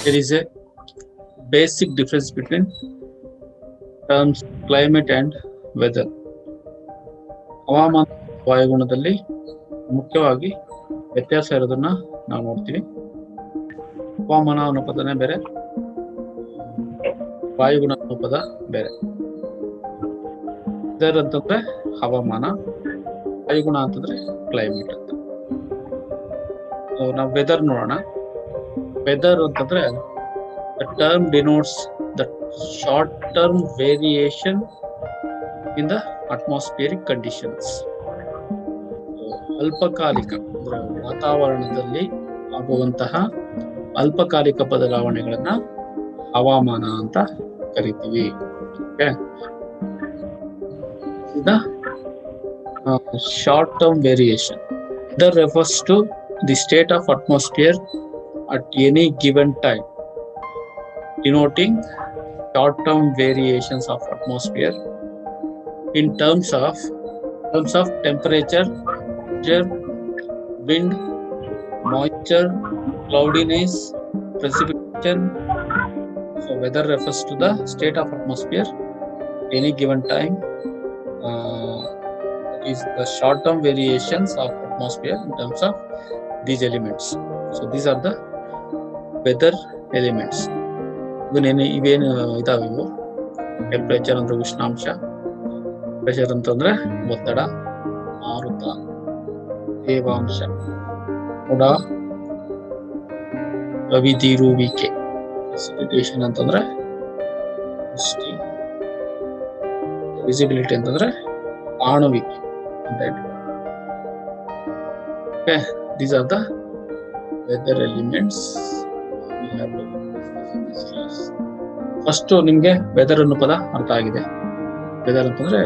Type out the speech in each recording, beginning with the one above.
there is a basic difference between terms climate and weather. ಹವಾಮಾನ ವಾಯುಗುಣದಲ್ಲಿ ಮುಖ್ಯವಾಗಿ ವ್ಯತ್ಯಾಸ ಇರೋದನ್ನ ನಾವು ನೋಡ್ತೀವಿ. ಹವಾಮಾನ ಅನ್ನೋ ಪದನೇ ಬೇರೆ, ವಾಯುಗುಣ ಅನ್ನೋ ಪದ ಬೇರೆ. ವೆದರ್ ಅಂತಂದ್ರೆ ಹವಾಮಾನ, ವಾಯುಗುಣ ಅಂತಂದ್ರೆ ಕ್ಲೈಮೇಟ್ ಅಂತ. ನಾವು ವೆದರ್ ನೋಡೋಣ. ವೆದರ್ ಅಂತಂದ್ರೆ the term denotes the short term variation in the atmospheric conditions. ಅಲ್ಪಕಾಲಿಕ ಅಂದ್ರೆ ವಾತಾವರಣದಲ್ಲಿ ಆಗುವಂತಹ ಅಲ್ಪಕಾಲಿಕ ಬದಲಾವಣೆಗಳನ್ನ ಹವಾಮಾನ ಅಂತ ಕರಿತೀವಿ. Short term variation that refers to the state of atmosphere at any given time, denoting short-term variations of atmosphere in terms of temperature, wind, moisture, cloudiness, precipitation. So weather refers to the state of atmosphere any given time. Is the short-term variations of atmosphere in terms of these elements. So these are the weather elements. ಇವೇನು ಇದಾವೆ ಇವು. Temperature ಅಂದ್ರೆ ಉಷ್ಣಾಂಶ, pressure ಅಂತಂದ್ರೆ ಒತ್ತಡ, ಆರ್ದ್ರತ, ತೇವಾಂಶ, ಕೂಡ ರವಿದಿರುವಿಕೆ, precipitation ಅಂತಂದ್ರೆ ವೃಷ್ಟಿ, ವಿಸಿಬಿಲಿಟಿ ಅಂತಂದ್ರೆ ಕಾಣುವಿಕೆ ಅಂತ ಇಟ್ಕೊಳ್ಳಿ. Okay, these are the weather elements we have to discuss in this class. First ನಿಮ್ಗೆ ವೆದರ್ ಅನ್ನೋ ಪದ ಅರ್ಥ ಆಗಿದೆ. ವೆದರ್ ಅಂತಂದ್ರೆ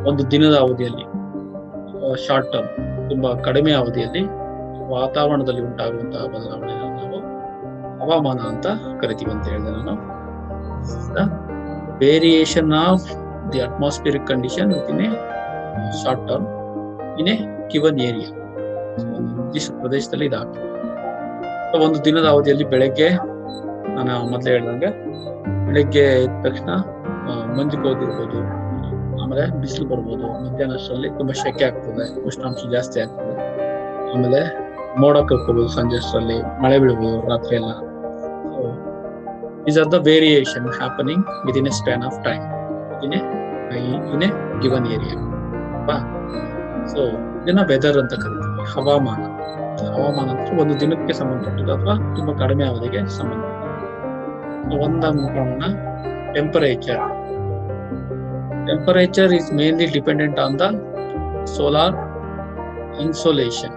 ಒಂದು ದಿನದ ಅವಧಿಯಲ್ಲಿ, ಶಾರ್ಟ್ ಟರ್ಮ್, ತುಂಬಾ ಕಡಿಮೆ ಅವಧಿಯಲ್ಲಿ ವಾತಾವರಣದಲ್ಲಿ ಉಂಟಾಗುವಂತಹ ಬದಲಾವಣೆಗಳನ್ನು ನಾವು ಹವಾಮಾನ ಅಂತ ಕರಿತೀವಿ ಅಂತ ಹೇಳಿದೆ ನಾನು. Variation of the atmospheric condition with in a short term in a given area. ಒಂದು ನಿರ್ದಿಷ್ಟ ಪ್ರದೇಶದಲ್ಲಿ ಇದಾಗ್ತದೆ. ಒಂದು ದಿನದ ಅವಧಿಯಲ್ಲಿ ಬೆಳಗ್ಗೆ, ನಾನು ಮೊದಲೇ ಹೇಳ್ದಂಗೆ, ಬೆಳಗ್ಗೆ ಎದ್ದ ತಕ್ಷಣ ಮಂಜು ಕೋದಿರ್ಬೋದು, ಆಮೇಲೆ ಬಿಸಿಲು ಬರ್ಬೋದು, ಮಧ್ಯಾಹ್ನ ಅಷ್ಟರಲ್ಲಿ ತುಂಬಾ ಶೆಕೆ ಆಗ್ತದೆ, ಉಷ್ಣಾಂಶ ಜಾಸ್ತಿ ಆಗ್ತದೆ, ಆಮೇಲೆ ಮೋಡ ಕರ್ಕೋಬಹುದು, ಸಂಜೆ ಅಷ್ಟರಲ್ಲಿ ಮಳೆ ಬೀಳ್ಬೋದು, ರಾತ್ರಿ ಎಲ್ಲ. These are the variation happening within a span of time in a given area. So ಇದನ್ನ ವೆದರ್ ಅಂತ ಕರಿತೀವಿ. ಹವಾಮಾನ ಅಂದ್ರೆ ಒಂದು ದಿನಕ್ಕೆ ಸಂಬಂಧಪಟ್ಟದ್ದು ಅಥವಾ ತುಂಬಾ ಕಡಿಮೆ ಅವಧಿಗೆ ಸಂಬಂಧಪಟ್ಟದ್ದು. ಒಂದನ್ನು ನೋಡೋಣ. Temperature is mainly dependent on the solar insolation.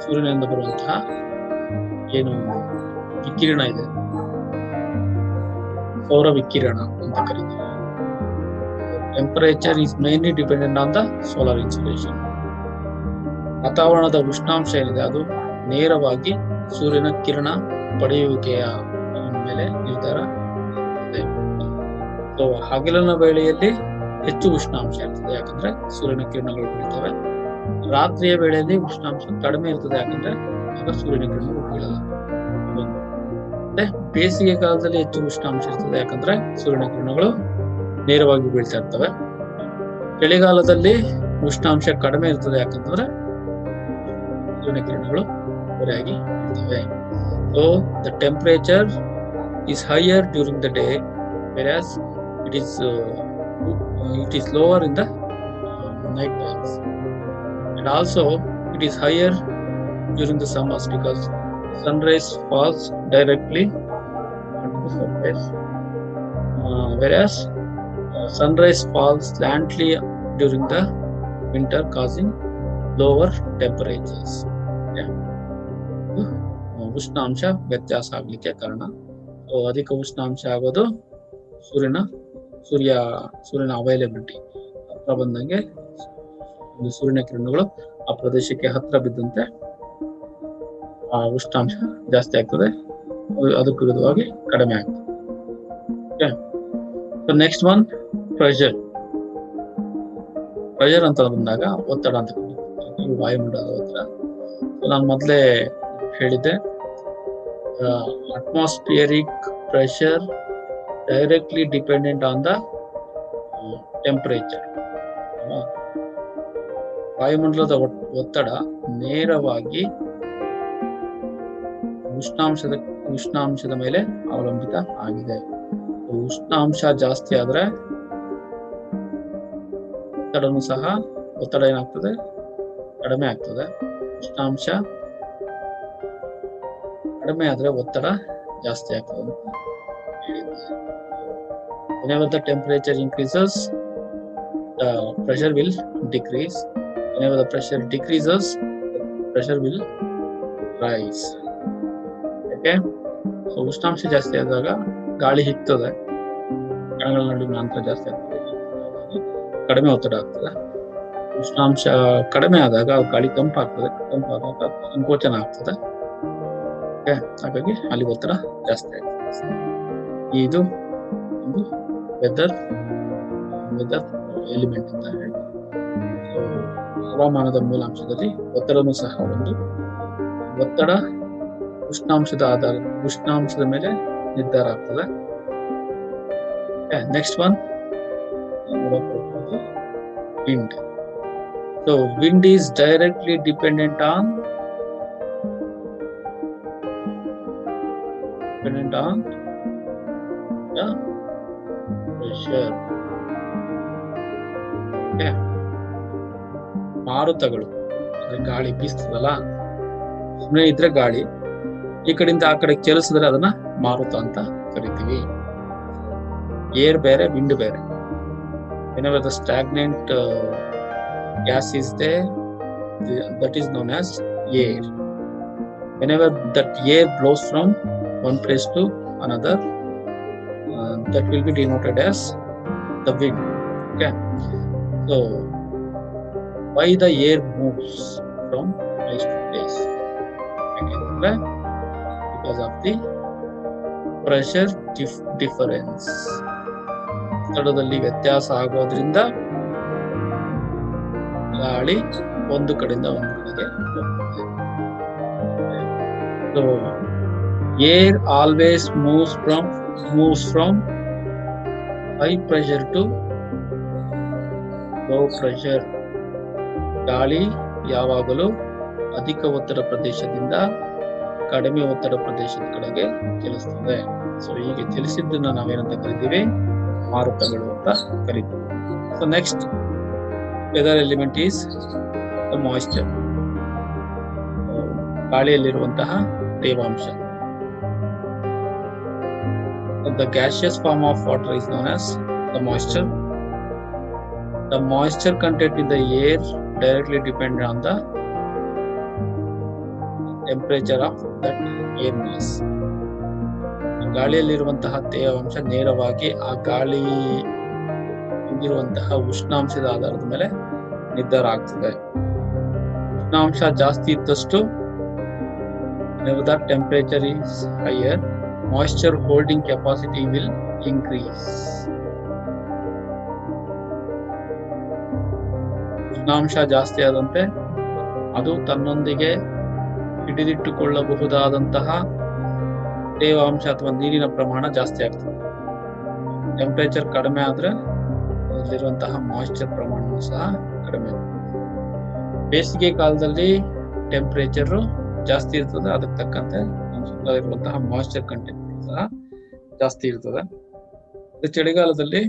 ಸೂರ್ಯನಿಂದ ಬರುವಂತಹ ಏನು ವಿಕಿರಣ ಇದೆ, ಸೌರ ವಿಕಿರಣ ಅಂತ ಕರೀತೀವಿ. Temperature is mainly dependent on the solar insolation. ವಾತಾವರಣದ ಉಷ್ಣಾಂಶ ಏನಿದೆ ಅದು ನೇರವಾಗಿ ಸೂರ್ಯನ ಕಿರಣ ಪಡೆಯುವಿಕೆಯ ಮೇಲೆ ನಿರ್ಧಾರ ಇದೆ. ಸೊ ಹಗಲಿನ ವೇಳೆಯಲ್ಲಿ ಹೆಚ್ಚು ಉಷ್ಣಾಂಶ ಇರ್ತದೆ, ಯಾಕಂದ್ರೆ ಸೂರ್ಯನ ಕಿರಣಗಳು ಬೀಳ್ತವೆ. ರಾತ್ರಿಯ ವೇಳೆಯಲ್ಲಿ ಉಷ್ಣಾಂಶ ಕಡಿಮೆ ಇರ್ತದೆ, ಯಾಕಂದ್ರೆ ಆಗ ಸೂರ್ಯನ ಕಿರಣಗಳು ಬೀಳಲ್ಲ. ಮತ್ತೆ ಬೇಸಿಗೆ ಕಾಲದಲ್ಲಿ ಹೆಚ್ಚು ಉಷ್ಣಾಂಶ ಇರ್ತದೆ, ಯಾಕಂದ್ರೆ ಸೂರ್ಯನ ಕಿರಣಗಳು ನೇರವಾಗಿ ಬೀಳ್ತಾ ಇರ್ತವೆ. ಚಳಿಗಾಲದಲ್ಲಿ ಉಷ್ಣಾಂಶ ಕಡಿಮೆ ಇರ್ತದೆ, ಯಾಕಂತಂದ್ರೆ ಸೂರ್ಯನ ಕಿರಣಗಳು ಹೊರೆಯಾಗಿ ಬೀಳ್ತವೆ. So the temperature is higher during the day, whereas it is lower in the night times. And also it is higher during the summers because sunrise falls directly onto the surface, whereas sunrise falls slantly during the winter, causing lower temperatures. ಉಷ್ಣಾಂಶ ವ್ಯತ್ಯಾಸ ಆಗ್ಲಿಕ್ಕೆ ಕಾರಣ. ಅಧಿಕ ಉಷ್ಣಾಂಶ ಆಗೋದು ಸೂರ್ಯನ availability ಹತ್ರ ಬಂದಂಗೆ, ಸೂರ್ಯನ ಕಿರಣಗಳು ಆ ಪ್ರದೇಶಕ್ಕೆ ಹತ್ರ ಬಿದ್ದಂತೆ ಆ ಉಷ್ಣಾಂಶ ಜಾಸ್ತಿ ಆಗ್ತದೆ, ಅದಕ್ಕೆ ವಿರುದ್ಧವಾಗಿ ಕಡಿಮೆ ಆಗ್ತದೆ. ನೆಕ್ಸ್ಟ್ ಒನ್, ಪ್ರೆಷರ್ ಅಂತ ಬಂದಾಗ ಒತ್ತಡ ಅಂತ ವಾಯುಮಂಡಲದ ಒತ್ತಡ. ನಾನು ಮೊದಲೇ ಹೇಳಿದ್ದೆ, atmospheric pressure directly dependent on the temperature. ವಾಯುಮಂಡಲದ ಒತ್ತಡ ನೇರವಾಗಿ ಉಷ್ಣಾಂಶದ ಮೇಲೆ ಅವಲಂಬಿತ ಆಗಿದೆ. ಉಷ್ಣಾಂಶ ಜಾಸ್ತಿ ಆದ್ರೆ ಒತ್ತಡ ಏನಾಗ್ತದೆ, ಕಡಿಮೆ ಆಗ್ತದೆ. ಉಷ್ಣಾಂಶ ಕಡಿಮೆ ಆದ್ರೆ ಒತ್ತಡ ಜಾಸ್ತಿ ಆಗ್ತದೆ ಅಂತ ಹೇಳಿದ್ದಾರೆ. Whenever the temperature increases, the pressure will decrease. Whenever the pressure decreases, the pressure will rise. Okay? So ಉಷ್ಣಾಂಶ ಜಾಸ್ತಿ ಆದಾಗ ಗಾಳಿ ಹಿಗ್ತದೆ, ಕಣಗಳ ನಡುವಿನ ಅಂತರ ಜಾಸ್ತಿ ಆಗ್ತದೆ, ಕಡಿಮೆ ಒತ್ತಡ ಆಗ್ತದೆ. ಉಷ್ಣಾಂಶ ಕಡಿಮೆ ಆದಾಗ ಗಾಳಿ ತಂಪಾಗ್ತದೆ, ತಂಪಾದಾಗ ಸಂಕೋಚನ ಆಗ್ತದೆ. ಹಾಗಾಗಿ ಅಲ್ಲಿ ಒತ್ತಡ ಜಾಸ್ತಿ ಆಗ್ತದೆ. ಇದು ಒಂದು ವೆದರ್ ಎಲಿಮೆಂಟ್ ಅಂತ ಹೇಳ್ಬೋದು. ಸೊ ಹವಾಮಾನದ ಮೂಲಾಂಶದಲ್ಲಿ ಒತ್ತಡನೂ ಸಹ ಒಂದು. ಒತ್ತಡ ಉಷ್ಣಾಂಶದ ಮೇಲೆ ನಿರ್ಧಾರ ಆಗ್ತದೆ. Next one wind. So wind is directly dependent on the pressure. ಮಾರುತಗಳು ಅಂದ್ರೆ ಗಾಳಿ ಬೀಸ್ತದಲ್ಲ, ಸುಮ್ಮನೆ ಇದ್ರೆ ಗಾಳಿ ಈ ಕಡೆಯಿಂದ ಆ ಕಡೆ ಚಲಿಸಿದ್ರೆ ಅದನ್ನ ಮಾರುತ ಅಂತ ಕರಿತೀವಿ. ಏರ್ ಬೇರೆ, ವಿಂಡ್ ಬೇರೆ. Whenever the stagnant gas is there, that is known as air. Whenever that air blows from one place to another, that will be denoted as the wind. Okay. So why the air moves from place to place? Because of the pressure difference. ಒತ್ತಡದಲ್ಲಿ ವ್ಯತ್ಯಾಸ ಆಗೋದ್ರಿಂದ ಗಾಳಿ ಒಂದು ಕಡೆಯಿಂದ ಒಂದು ಕಡೆಗೆ ಹೋಗ್ತದೆ. So air always moves from high pressure to low pressure. ಗಾಳಿ ಯಾವಾಗಲೂ ಅಧಿಕ ಒತ್ತಡ ಪ್ರದೇಶದಿಂದ ಕಡಿಮೆ ಒತ್ತಡ ಪ್ರದೇಶದ ಕಡೆಗೆ ಚಲಿಸ್ತದೆ. ಸೊ ಹೀಗೆ ಚಲಿಸಿದ್ದನ್ನ ನಾವೇನಂತ ಕರಿತೀವಿ? ಮಾರುತಗಳು ಅಂತ ಕರಿತೀವಿ. So next weather element is the moisture. ಗಾಳಿಯಲ್ಲಿರುವಂತಹ ತೇವಾಂಶ. The gaseous form of water is known as the moisture. The moisture content in the air directly depends on the temperature of that air mass. ಗಾಳಿಯಲ್ಲಿರುವಂತಹ ತೇವಾಂಶ ನೇರವಾಗಿ ಆ ಗಾಳಿ ಹೊಂದಿರುವಂತಹ ಉಷ್ಣಾಂಶದ ಆಧಾರದ ಮೇಲೆ ನಿರ್ಧಾರ ಆಗ್ತದೆ. ಉಷ್ಣಾಂಶ ಜಾಸ್ತಿ ಇದ್ದಷ್ಟು whenever the temperature is higher, moisture holding capacity will increase. ಉಷ್ಣಾಂಶ ಜಾಸ್ತಿ ಆದಂತೆ ಅದು ತನ್ನೊಂದಿಗೆ ಹಿಡಿದಿಟ್ಟುಕೊಳ್ಳಬಹುದಾದಂತಹ ತೇವಾಂಶ ಅಥವಾ ನೀರಿನ ಪ್ರಮಾಣ ಜಾಸ್ತಿ ಆಗ್ತದೆ. ಟೆಂಪರೇಚರ್ ಕಡಿಮೆ ಆದ್ರೆ ಅದರಲ್ಲಿರುವಂತಹ ಮಾಯಿಶ್ಚರ್ ಪ್ರಮಾಣವೂ ಸಹ ಕಡಿಮೆ ಆಗ್ತದೆ. ಬೇಸಿಗೆ ಕಾಲದಲ್ಲಿ ಟೆಂಪರೇಚರ್ ಜಾಸ್ತಿ ಇರ್ತದೆ, ಅದಕ್ಕೆ ತಕ್ಕಂತೆ ನಮ್ಮ ಸುತ್ತ ಇರುವಂತಹ ಮಾಯಿಶ್ಚರ್ ಕಂಟೆಂಟ್ ಸಹ ಜಾಸ್ತಿ ಇರ್ತದೆ. ಚಳಿಗಾಲದಲ್ಲಿ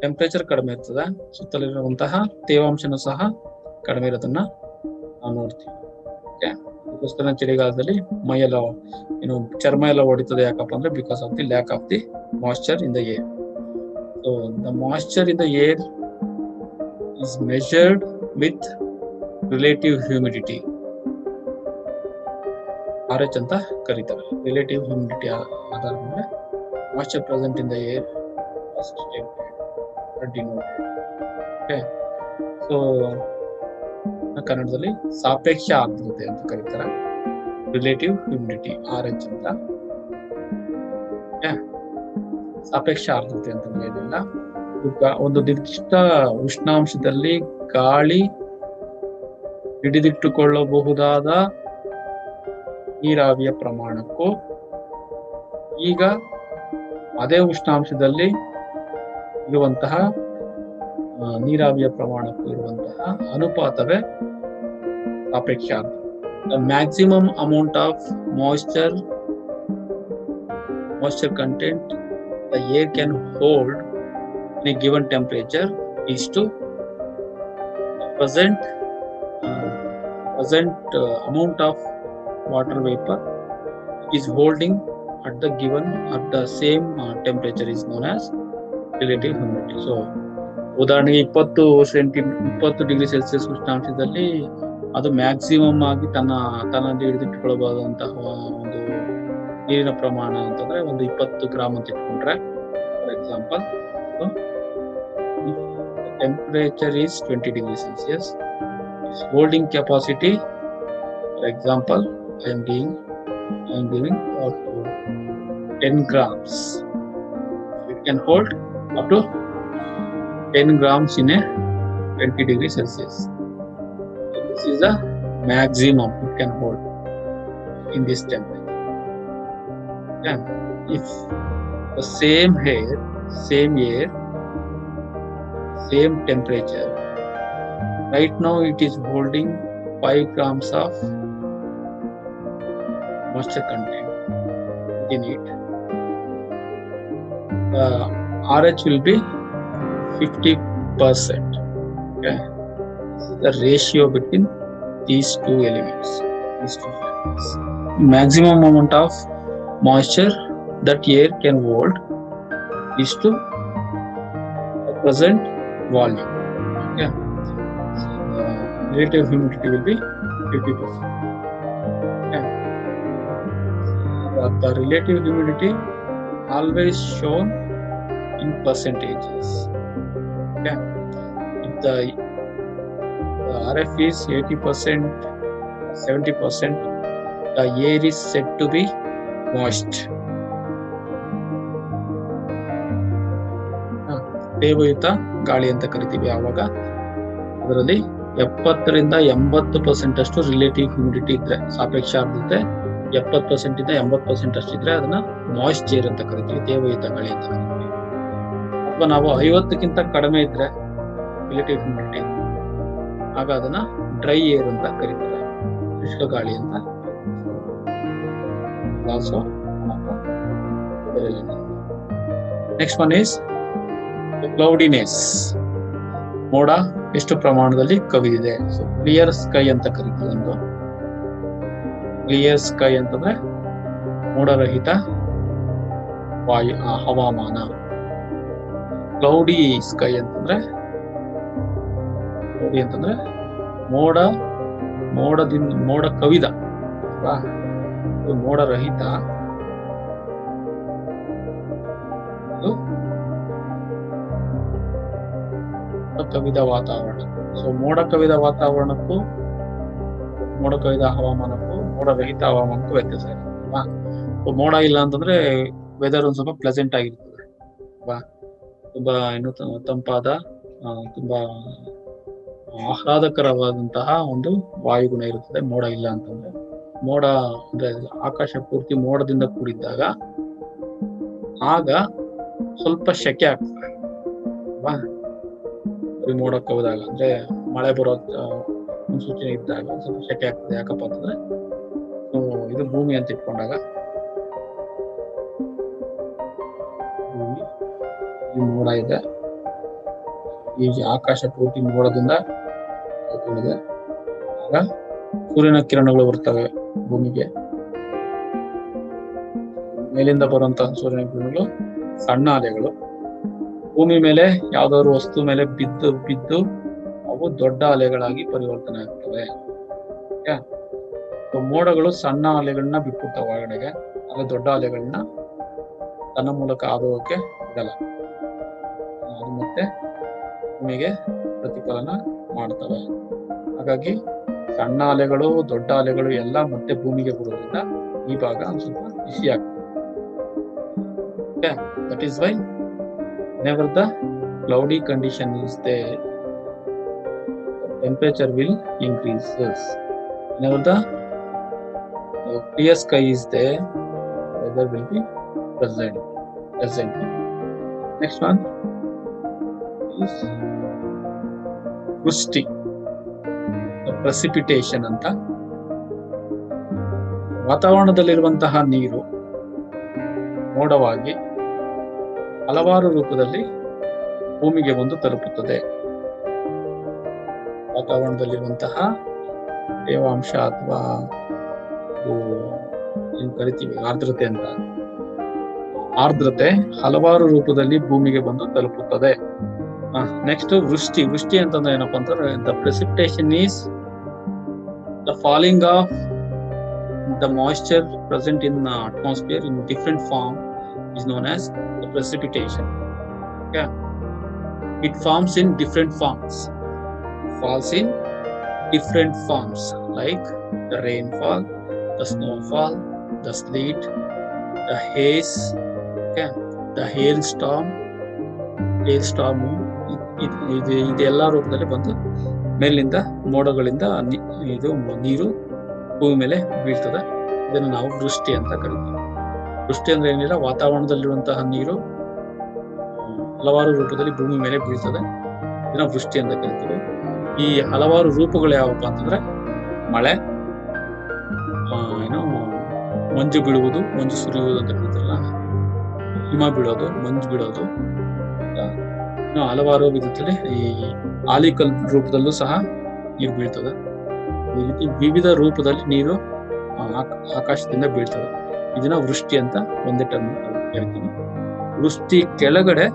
ಟೆಂಪರೇಚರ್ ಕಡಿಮೆ ಇರ್ತದೆ, ಸುತ್ತಲಿರುವಂತಹ ತೇವಾಂಶನೂ ಸಹ ಕಡಿಮೆ ಇರೋದನ್ನ ನಾವು ನೋಡ್ತೀವಿ. ಅದಕ್ಕೋಸ್ಕರ ಚಳಿಗಾಲದಲ್ಲಿ ಮೈಯೆಲ್ಲ ಚರ್ಮ ಎಲ್ಲ ಹೊಡಿತದೆ. ಯಾಕಪ್ಪ ಅಂದ್ರೆ because of the lack of the moisture in the air. So the moisture in the air is measured with relative humidity. RH ಅಂತ ಕರೀತಾರೆ. ರಿಲೇಟಿವ್ ಹ್ಯೂಮಿಡಿಟಿ ಆಧಾರದ ಮೇಲೆ moisture present in the air denoted. Okay, so ಕನ್ನಡದಲ್ಲಿ ಸಾಪೇಕ್ಷ ಆರ್ದ್ರತೆ ಅಂತ ಕರೀತಾರೆ. Relative humidity RH ಅಂತ. ಸಾಪೇಕ್ಷ ಆರ್ದ್ರತೆ ಅಂತ ಏನಿಲ್ಲ, ಒಂದು ನಿರ್ದಿಷ್ಟ ಉಷ್ಣಾಂಶದಲ್ಲಿ ಗಾಳಿ ಹಿಡಿದಿಟ್ಟುಕೊಳ್ಳಬಹುದಾದ ನೀರಾವಿಯ ಪ್ರಮಾಣಕ್ಕೂ ಈಗ ಅದೇ ಉಷ್ಣಾಂಶದಲ್ಲಿ ಇರುವಂತಹ ನೀರಾವಿಯ ಪ್ರಮಾಣಕ್ಕೂ ಇರುವಂತಹ ಅನುಪಾತವೇ ಸಾಪೇಕ್ಷ ಆರ್ದ್ರತೆ. The maximum amount of moisture content the air can hold in a given temperature is to present amount of water vapor is holding at the same temperature is known as relative humidity. So ಉದಾಹರಣೆಗೆ 20 degree Celsius ಉಷ್ಣಾಂಶದಲ್ಲಿ ಅದು maximum ಆಗಿ ತನ್ನಲ್ಲಿ ಹಿಡಿದಿಟ್ಟುಕೊಳ್ಳಬಹುದಂತಹ ಒಂದು ನೀರಿನ ಪ್ರಮಾಣ ಅಂತಂದ್ರೆ ಒಂದು 20 ಗ್ರಾಮ್ ಅಂತ ಇಟ್ಕೊಂಡ್ರೆ, for example temperature is 20 degree Celsius, its holding capacity, for example, I am giving up to 10 grams. It can hold up to 10 grams in a 20 degree Celsius. So this is the maximum it can hold in this temperature. And if the same air, same temperature, right now it is holding 5 grams of moisture content within it, the RH will be 50%. Okay, this is the ratio between these two elements, these two factors. Maximum amount of moisture that air can hold is to the present volume. Okay, so the relative humidity will be 50%. Okay, so the relative humidity always shown in percentages. Okay, if the RF is 80%, 70%, the air is said to be moist. ತೇವಯುತ ಗಾಳಿ ಅಂತ ಕರಿತೀವಿ. ಆವಾಗ ಅದರಲ್ಲಿ 70ರಿಂದ 80% ಅಷ್ಟು relative humidity ಇದ್ರೆ, ಸಾಪೇಕ್ಷ ಆರ್ದ್ರತೆ 70% ಇಂದ 80% ಅಷ್ಟಿದ್ರೆ ಅದನ್ನ ಮಾಯಿಸ್ಟ್ ಏರ್ ಅಂತ ಕರಿತೀವಿ, ತೇವಯುತ ಗಾಳಿ ಅಂತ ಕರಿತೀವಿ. ಅಥವಾ ನಾವು 50ಕ್ಕಿಂತ ಕಡಿಮೆ ಇದ್ರೆ ರಿಲೇಟಿವ್ ಹ್ಯೂಮಿಡಿಟಿ, ಆಗ ಅದನ್ನ ಡ್ರೈ ಏರ್ ಅಂತ ಕರೀತಾರೆ, ಶುಷ್ಕ ಗಾಳಿ ಅಂತ. Also next one is cloudiness. ಮೋಡ ಎಷ್ಟು ಪ್ರಮಾಣದಲ್ಲಿ ಕವಿದಿದೆ. ಸೊ ಕ್ಲಿಯರ್ ಸ್ಕೈ ಅಂತ ಕರಿತೀವಿ. ಒಂದು ಕ್ಲಿಯರ್ ಸ್ಕೈ ಅಂತಂದ್ರೆ ಮೋಡರಹಿತ ಹವಾಮಾನ. ಕ್ಲೌಡಿ ಸ್ಕೈ ಅಂತಂದ್ರೆ ಮೋಡ ಕವಿದ, ಮೋಡರಹಿತ ಕವಿದ ವಾತಾವರಣ. ಸೊ ಮೋಡ ಕವಿದ ವಾತಾವರಣಕ್ಕೂ ಮೋಡ ಕವಿದ ಹವಾಮಾನಕ್ಕೂ ಮೋಡರಹಿತ ಹವಾಮಾನಕ್ಕೂ ವ್ಯತ್ಯಾಸ ಇರುತ್ತಲ್ವಾ. ಸೊ ಮೋಡ ಇಲ್ಲ ಅಂತಂದ್ರೆ ವೆದರ್ ಒಂದ್ ಸ್ವಲ್ಪ ಪ್ಲೆಸೆಂಟ್ ಆಗಿರ್ತದೆ ಅಲ್ವಾ, ತುಂಬಾ ಏನು ತಂಪಾದ, ತುಂಬಾ ಆಹ್ಲಾದಕರವಾದಂತಹ ಒಂದು ವಾಯುಗುಣ ಇರುತ್ತದೆ. ಮೋಡ ಇಲ್ಲ ಅಂತಂದ್ರೆ, ಮೋಡ ಅಂದ್ರೆ ಆಕಾಶ ಪೂರ್ತಿ ಮೋಡದಿಂದ ಕೂಡಿದ್ದಾಗ ಆಗ ಸ್ವಲ್ಪ ಶೆಕೆ ಆಗ್ತದೆ ಅಲ್ವಾ. ಮೋಡ ಕವಿದಾಗ ಅಂದ್ರೆ ಮಳೆ ಬರೋ ಮುನ್ಸೂಚನೆ ಇದ್ದಾಗ ಸ್ವಲ್ಪ ಶೆಕೆ ಆಗ್ತದೆ. ಯಾಕಪ್ಪ ಅಂತಂದ್ರೆ ಇದು ಭೂಮಿ ಅಂತ ಇಟ್ಕೊಂಡಾಗ ಭೂಮಿ ಈ ಮೋಡ ಇದೆ, ಈ ಆಕಾಶ ಪೂರ್ತಿ ಮೋಡದಿಂದ ಕೂಡಿದೆ. ಆಗ ಸೂರ್ಯನ ಕಿರಣಗಳು ಬರ್ತವೆ ಭೂಮಿಗೆ. ಮೇಲಿಂದ ಬರುವಂತಹ ಸೂರ್ಯನ ಕಿರಣಗಳು ಸಣ್ಣ ಅಲೆಗಳು ಭೂಮಿ ಮೇಲೆ ಯಾವ್ದಾದ್ರು ವಸ್ತು ಮೇಲೆ ಬಿದ್ದು ಅವು ದೊಡ್ಡ ಅಲೆಗಳಾಗಿ ಪರಿವರ್ತನೆ ಆಗ್ತವೆ. ಮೋಡಗಳು ಸಣ್ಣ ಅಲೆಗಳನ್ನ ಬಿಟ್ಬಿಡ್ತಾವೆ ಒಳಗಡೆಗೆ, ಆಗ ದೊಡ್ಡ ಅಲೆಗಳನ್ನ ತನ್ನ ಮೂಲಕ ಹಾದುಹೋಗಕ್ಕೆ ಬಿಡಲ್ಲ. ಅದು ಮತ್ತೆ ಭೂಮಿಗೆ ಪ್ರತಿಫಲನ ಮಾಡ್ತವೆ. ಹಾಗಾಗಿ ಸಣ್ಣ ಅಲೆಗಳು ದೊಡ್ಡ ಅಲೆಗಳು ಎಲ್ಲ ಮತ್ತೆ ಭೂಮಿಗೆ ಬರೋದ್ರಿಂದ ಈ ಭಾಗ ಒಂದು ಸ್ವಲ್ಪ ಬಿಸಿ ಆಗ್ತದೆ. That is why whenever the cloudy condition is there, the temperature will increase. Whenever the clear sky is there, weather will be present. Next one is ವೃಷ್ಟಿ, ಪ್ರೆಸಿಪಿಟೇಷನ್ ಅಂತ. ವಾತಾವರಣದಲ್ಲಿರುವಂತಹ ನೀರು ಮೋಡವಾಗಿ ಹಲವಾರು ರೂಪದಲ್ಲಿ ಭೂಮಿಗೆ ಬಂದು ತಲುಪುತ್ತದೆ. ವಾತಾವರಣದಲ್ಲಿರುವಂತಹ ತೇವಾಂಶ ಅಥವಾ ಏನ್ ಕರಿತೀವಿ ಆರ್ದ್ರತೆ ಅಂತ, ಆರ್ದ್ರತೆ ಹಲವಾರು ರೂಪದಲ್ಲಿ ಭೂಮಿಗೆ ಬಂದು ತಲುಪುತ್ತದೆ. ನೆಕ್ಸ್ಟ್ ವೃಷ್ಟಿ ಅಂತಂದ್ರೆ ಏನಪ್ಪಾ ಅಂತಂದ್ರೆ the precipitation is the falling of the moisture present in atmosphere in different form is known as the precipitation. Okay, it forms in different forms, falls in different forms like the rainfall, the snowfall, the sleet, the haze, okay, the hailstorm ಇದೆಲ್ಲ ರೂಪದಲ್ಲಿ ಬಂದು ಮೇಲಿಂದ ಮೋಡಗಳಿಂದ ಇದು ನೀರು ಭೂಮಿ ಮೇಲೆ ಬೀಳ್ತದೆ. ಇದನ್ನು ನಾವು ವೃಷ್ಟಿ ಅಂತ ಕರಿತೀವಿ. ವೃಷ್ಟಿ ಅಂದ್ರೆ ಏನಿಲ್ಲ, ವಾತಾವರಣದಲ್ಲಿರುವಂತಹ ನೀರು ಹಲವಾರು ರೂಪದಲ್ಲಿ ಭೂಮಿ ಮೇಲೆ ಬೀಳ್ತದೆ. ಇದನ್ನ ವೃಷ್ಟಿ ಅಂತ ಕರಿತೀವಿ. ಈ ಹಲವಾರು ರೂಪಗಳು ಯಾವಪ್ಪ ಅಂತಂದ್ರೆ ಮಳೆ, ಮಂಜು ಬೀಳುವುದು, ಮಂಜು ಸುರಿಯುವುದು ಅಂತ ಕರಿತಾರಲ್ಲ, ಹಿಮ ಬೀಳೋದು, ಮಂಜು ಬೀಳೋದು, ಹಲವಾರು ವಿಧದಲ್ಲಿ ಈ ಆಲಿಕಲ್ ರೂಪದಲ್ಲೂ ಸಹ ನೀರು ಬೀಳ್ತದೆ. ಈ ರೀತಿ ವಿವಿಧ ರೂಪದಲ್ಲಿ ನೀರು ಆಕಾಶದಿಂದ ಬೀಳ್ತದೆ. ಇದನ್ನ ವೃಷ್ಟಿ ಅಂತ ಒಂದೇ ಟರ್ಮ್ ಹೇಳ್ತೀವಿ. ವೃಷ್ಟಿ ಕೆಳಗಡೆ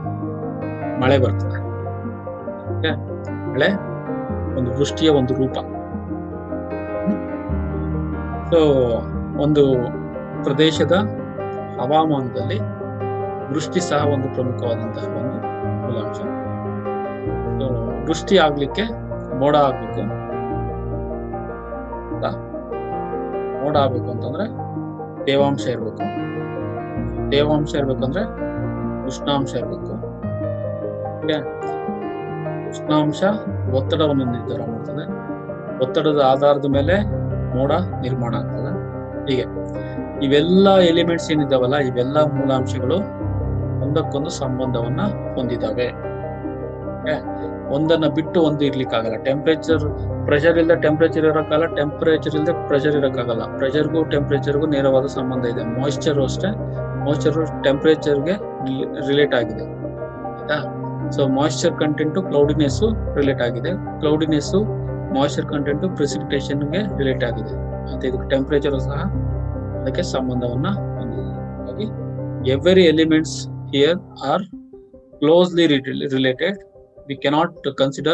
ಮಳೆ ಬರ್ತದೆ. ಮಳೆ ಒಂದು ವೃಷ್ಟಿಯ ಒಂದು ರೂಪ. ಸೊ ಒಂದು ಪ್ರದೇಶದ ಹವಾಮಾನದಲ್ಲಿ ವೃಷ್ಟಿ ಸಹ ಒಂದು ಪ್ರಮುಖವಾದಂತಹ ಒಂದು ಮೂಲಾಂಶ. ಸೊ ವೃಷ್ಟಿ ಆಗ್ಲಿಕ್ಕೆ ಮೋಡ ಆಗ್ಬೇಕು. ಮೋಡ ಆಗ್ಬೇಕು ಅಂತಂದ್ರೆ ತೇವಾಂಶ ಇರ್ಬೇಕು. ತೇವಾಂಶ ಇರ್ಬೇಕಂದ್ರೆ ಉಷ್ಣಾಂಶ ಇರ್ಬೇಕು. ಉಷ್ಣಾಂಶ ಒತ್ತಡವನ್ನು ನಿರ್ಧಾರ ಮಾಡ್ತದೆ. ಒತ್ತಡದ ಆಧಾರದ ಮೇಲೆ ಮೋಡ ನಿರ್ಮಾಣ ಆಗ್ತದೆ. ಹೀಗೆ ಇವೆಲ್ಲ ಎಲಿಮೆಂಟ್ಸ್ ಏನಿದ್ದಾವಲ್ಲ, ಇವೆಲ್ಲ ಮೂಲಾಂಶಗಳು ಒಂದಕ್ಕೊಂದು ಸಂಬಂಧವನ್ನ ಹೊಂದಿದ್ದಾವೆ. ಒಂದನ್ನ ಬಿಟ್ಟು ಒಂದು ಇರ್ಲಿಕ್ಕಾಗಲ್ಲ. ಪ್ರೆಷರ್ ಇಲ್ಲದೆ ಟೆಂಪರೇಚರ್ ಇರೋಕ್ಕಾಗಲ್ಲ, ಟೆಂಪರೇಚರ್ ಇಲ್ಲದೆ ಪ್ರೆಷರ್ ಇರೋಕ್ಕಾಗಲ್ಲ. ಪ್ರೆಷರ್ಗೂ ಟೆಂಪರೇಚರ್ಗೂ ನೇರವಾದ ಸಂಬಂಧ ಇದೆ. ಮಾಯಿಶ್ಚರ್ ಅಷ್ಟೇ, ಮಾಯಿಶ್ಚರ್ ಟೆಂಪರೇಚರ್ಗೆ ರಿಲೇಟ್ ಆಗಿದೆ, ಆಯ್ತಾ? ಸೊ ಮಾಯಿಶ್ಚರ್ ಕಂಟೆಂಟ್ ಕ್ಲೌಡಿನೆಸ್ ರಿಲೇಟ್ ಆಗಿದೆ, ಕ್ಲೌಡಿನೆಸ್ ಮಾಯಿಶ್ಚರ್ ಕಂಟೆಂಟ್ ಪ್ರೆಸಿಪಿಟೇಷನ್ಗೆ ರಿಲೇಟ್ ಆಗಿದೆ. ಮತ್ತೆ ಇದಕ್ಕೆ ಟೆಂಪರೇಚರ್ ಸಹ ಅದಕ್ಕೆ ಸಂಬಂಧವನ್ನ ಹೊಂದಿದೆ. ಹಾಗಾಗಿ every elements here are closely related. We cannot consider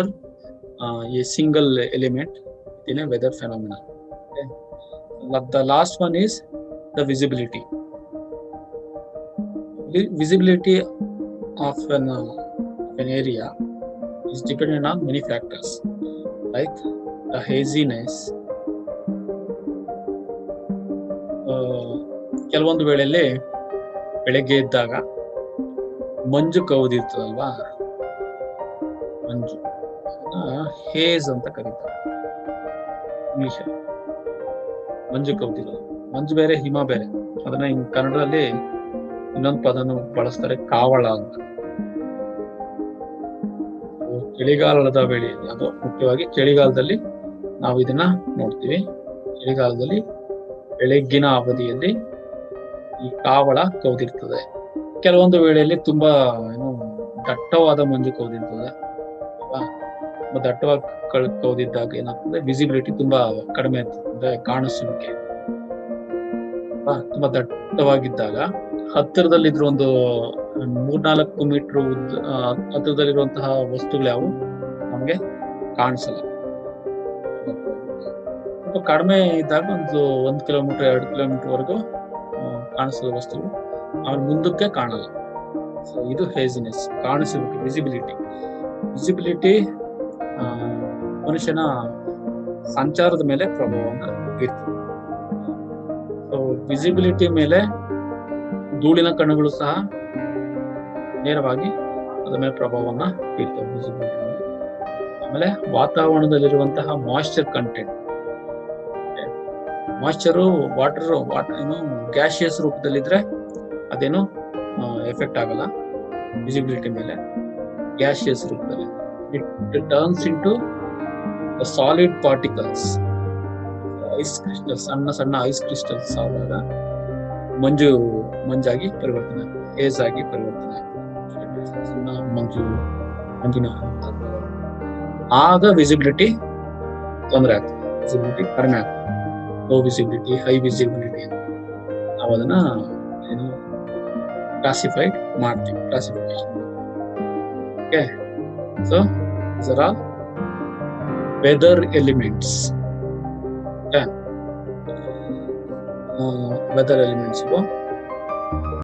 a single element in a weather phenomena. Okay. The last one is the visibility. Visibility of an area is dependent on many factors like the haziness. ಕೆಲವೊಂದು ವೇಳೆಯಲ್ಲಿ ಬೆಳಗ್ಗೆ ಇದ್ದಾಗ ಮಂಜು ಕವಿದಿರ್ತದಲ್ವಾ, ಮಂಜು haze ಅಂತ ಕರೀತಾರೆ English. ಮಂಜು ಕವಿದಿರೋದು, ಮಂಜು ಬೇರೆ ಹಿಮ ಬೇರೆ. ಅದನ್ನ ಕನ್ನಡದಲ್ಲಿ ಇನ್ನೊಂದು ಪದನು ಬಳಸ್ತಾರೆ, ಕಾವಳ ಅಂತ. ಚಳಿಗಾಲದ ವೇಳೆಯಲ್ಲಿ, ಅದು ಮುಖ್ಯವಾಗಿ ಚಳಿಗಾಲದಲ್ಲಿ ನಾವು ಇದನ್ನ ನೋಡ್ತೀವಿ. ಚಳಿಗಾಲದಲ್ಲಿ ಬೆಳಗ್ಗಿನ ಅವಧಿಯಲ್ಲಿ ಈ ಕಾವಳ ಕವಿದಿರ್ತದೆ. ಕೆಲವೊಂದು ವೇಳೆಯಲ್ಲಿ ತುಂಬಾ ದಟ್ಟವಾದ ಮಂಜು ಕವಿದಿರ್ತದೆ. ದಟ್ಟವಾಗಿ ಕವಿದಿದ್ದಾಗ ಏನಾಗ್ತದೆ, ವಿಸಿಬಿಲಿಟಿ ತುಂಬಾ ಕಡಿಮೆ ಇರ್ತದೆ, ಅಂದ್ರೆ ಕಾಣಿಸುವಿಕೆ ತುಂಬಾ ದಟ್ಟವಾಗಿದ್ದಾಗ ಹತ್ತಿರದಲ್ಲಿದ್ರು ಒಂದು 3-4 ಮೀಟರ್ ಹತ್ತಿರದಲ್ಲಿರುವಂತಹ ವಸ್ತುಗಳು ಯಾವು ನಮ್ಗೆ ಕಾಣಿಸಲ್ಲ. ಸ್ವಲ್ಪ ಕಡಿಮೆ ಇದ್ದಾಗ ಒಂದು 1 ಕಿಲೋಮೀಟರ್ 2 ಕಿಲೋಮೀಟರ್ ವರೆಗೂ ಕಾಣಿಸೋ ವಸ್ತುಗಳು ಆಮೇಲೆ ಮುಂದಕ್ಕೆ ಕಾಣಲ್ಲ. ಸೊ ಇದು ಹೇಜಿನೆಸ್, ಕಾಣಿಸುವಿಕೆ, ವಿಸಿಬಿಲಿಟಿ ಮನುಷ್ಯನ ಸಂಚಾರದ ಮೇಲೆ ಪ್ರಭಾವವನ್ನು ಬೀರ್ತದೆ. ಸೊ ವಿಸಿಬಿಲಿಟಿ ಮೇಲೆ ಧೂಳಿನ ಕಣಗಳು ಸಹ ನೇರವಾಗಿ ಅದರ ಮೇಲೆ ಪ್ರಭಾವವನ್ನ ಬೀರ್ತವೆ, ವಿಸಿಬಿಲಿಟಿ ಮೇಲೆ. ಆಮೇಲೆ ವಾತಾವರಣದಲ್ಲಿರುವಂತಹ ಮಾಯಿಶ್ಚರ್ ಕಂಟೆಂಟ್, ಮಾಯಿಶ್ಚರು ವಾಟರ್ ಏನು ಗ್ಯಾಸಿಯಸ್ ರೂಪದಲ್ಲಿದ್ರೆ ಅದೇನು ಎಫೆಕ್ಟ್ ಆಗಲ್ಲ ವಿಸಿಬಿಲಿಟಿ ಮೇಲೆ. ಗ್ಯಾಸಿಯಸ್ ರೂಪದಲ್ಲಿ it turns into solid particles, ice crystals, ಸಣ್ಣ ಸಣ್ಣ ಐಸ್ ಕ್ರಿಸ್ಟಲ್ಸ್ ಆದಾಗ ಮಂಜಾಗಿ ಪರಿವರ್ತನೆ ಆಗ್ತದೆ, ಹೇಸ್ ಆಗಿ ಪರಿವರ್ತನೆ ಆಗ್ತದೆ, ಸಣ್ಣ ಮಂಜಿನ ಆಗ ವಿಸಿಬಿಲಿಟಿ ತೊಂದರೆ ಆಗ್ತದೆ, ವಿಸಿಬಿಲಿಟಿ ಕಡಿಮೆ ಆಗ್ತದೆ. ಲೋ ವಿಸಿಬಿಲಿಟಿ, ಹೈ ವಿಸಿಬಿಲಿಟಿ ನಾವು ಅದನ್ನ ಏನು ಕ್ಲಾಸಿಫೈಡ್ ಮಾಡ್ತೀವಿ, classification. Okay, so these are all weather elements. Okay, weather elements.